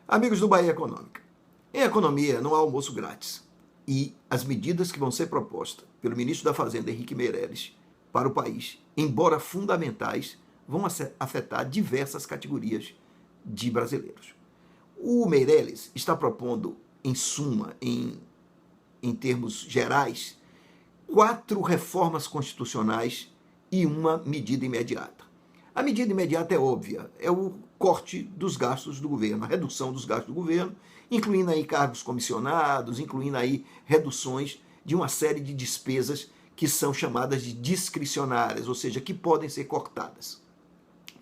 Amigos do Bahia Econômica, em economia não há almoço grátis e as medidas que vão ser propostas pelo ministro da Fazenda, Henrique Meirelles, para o país, embora fundamentais, vão afetar diversas categorias de brasileiros. O Meirelles está propondo, em suma, em termos gerais, 4 reformas constitucionais e uma medida imediata. A medida imediata é óbvia, é o corte dos gastos do governo, a redução dos gastos do governo, incluindo aí cargos comissionados, incluindo aí reduções de uma série de despesas que são chamadas de discricionárias, ou seja, que podem ser cortadas.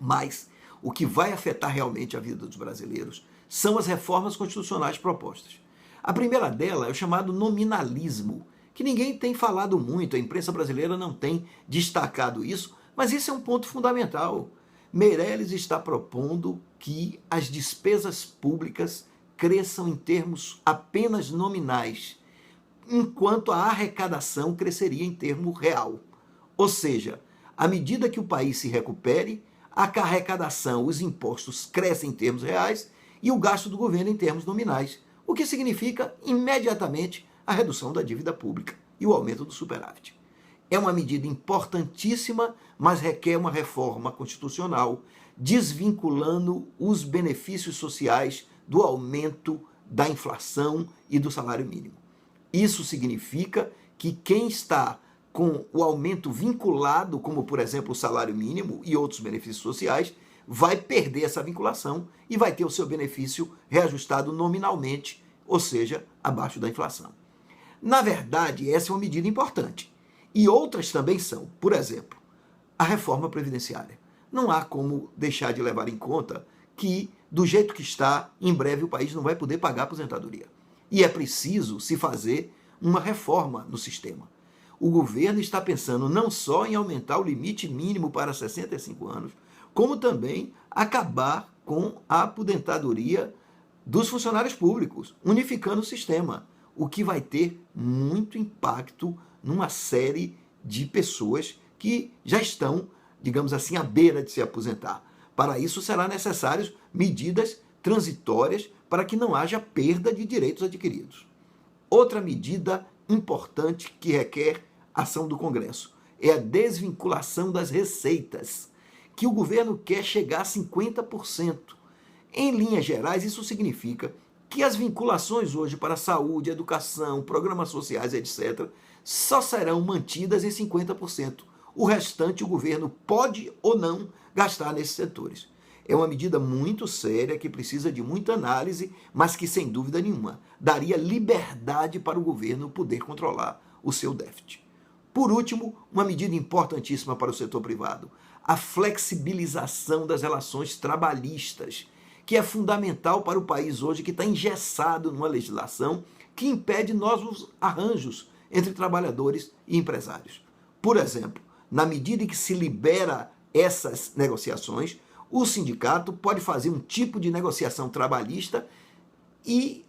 Mas o que vai afetar realmente a vida dos brasileiros são as reformas constitucionais propostas. A primeira dela é o chamado nominalismo, que ninguém tem falado muito, a imprensa brasileira não tem destacado isso, mas isso é um ponto fundamental. Meirelles está propondo que as despesas públicas cresçam em termos apenas nominais, enquanto a arrecadação cresceria em termo real. Ou seja, à medida que o país se recupere, a arrecadação, os impostos crescem em termos reais e o gasto do governo em termos nominais, o que significa imediatamente a redução da dívida pública e o aumento do superávit. É uma medida importantíssima, mas requer uma reforma constitucional, desvinculando os benefícios sociais do aumento da inflação e do salário mínimo. Isso significa que quem está com o aumento vinculado, como por exemplo o salário mínimo e outros benefícios sociais, vai perder essa vinculação e vai ter o seu benefício reajustado nominalmente, ou seja, abaixo da inflação. Na verdade, essa é uma medida importante. E outras também são, por exemplo, a reforma previdenciária. Não há como deixar de levar em conta que, do jeito que está, em breve o país não vai poder pagar a aposentadoria. E é preciso se fazer uma reforma no sistema. O governo está pensando não só em aumentar o limite mínimo para 65 anos, como também acabar com a aposentadoria dos funcionários públicos, unificando o sistema, o que vai ter muito impacto numa série de pessoas que já estão, digamos assim, à beira de se aposentar. Para isso serão necessárias medidas transitórias para que não haja perda de direitos adquiridos. Outra medida importante que requer ação do Congresso é a desvinculação das receitas, que o governo quer chegar a 50%. Em linhas gerais, isso significa que as vinculações hoje para saúde, educação, programas sociais, etc., só serão mantidas em 50%. O restante o governo pode ou não gastar nesses setores. É uma medida muito séria, que precisa de muita análise, mas que, sem dúvida nenhuma, daria liberdade para o governo poder controlar o seu déficit. Por último, uma medida importantíssima para o setor privado, a flexibilização das relações trabalhistas, que é fundamental para o país hoje, que está engessado numa legislação que impede novos arranjos entre trabalhadores e empresários. Por exemplo, na medida em que se libera essas negociações, o sindicato pode fazer um tipo de negociação trabalhista e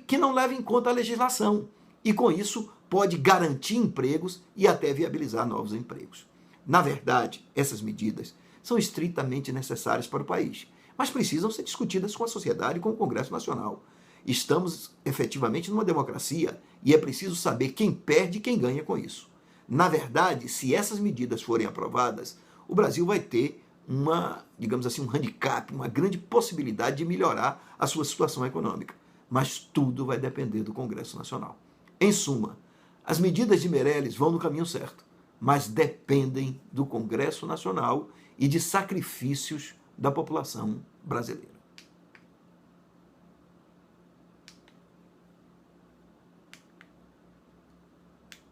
que não leve em conta a legislação. E com isso pode garantir empregos e até viabilizar novos empregos. Na verdade, essas medidas são estritamente necessárias para o país, mas precisam ser discutidas com a sociedade e com o Congresso Nacional. Estamos efetivamente numa democracia e é preciso saber quem perde e quem ganha com isso. Na verdade, se essas medidas forem aprovadas, o Brasil vai ter digamos assim, um handicap, uma grande possibilidade de melhorar a sua situação econômica. Mas tudo vai depender do Congresso Nacional. Em suma, as medidas de Meirelles vão no caminho certo, mas dependem do Congresso Nacional e de sacrifícios da população brasileira.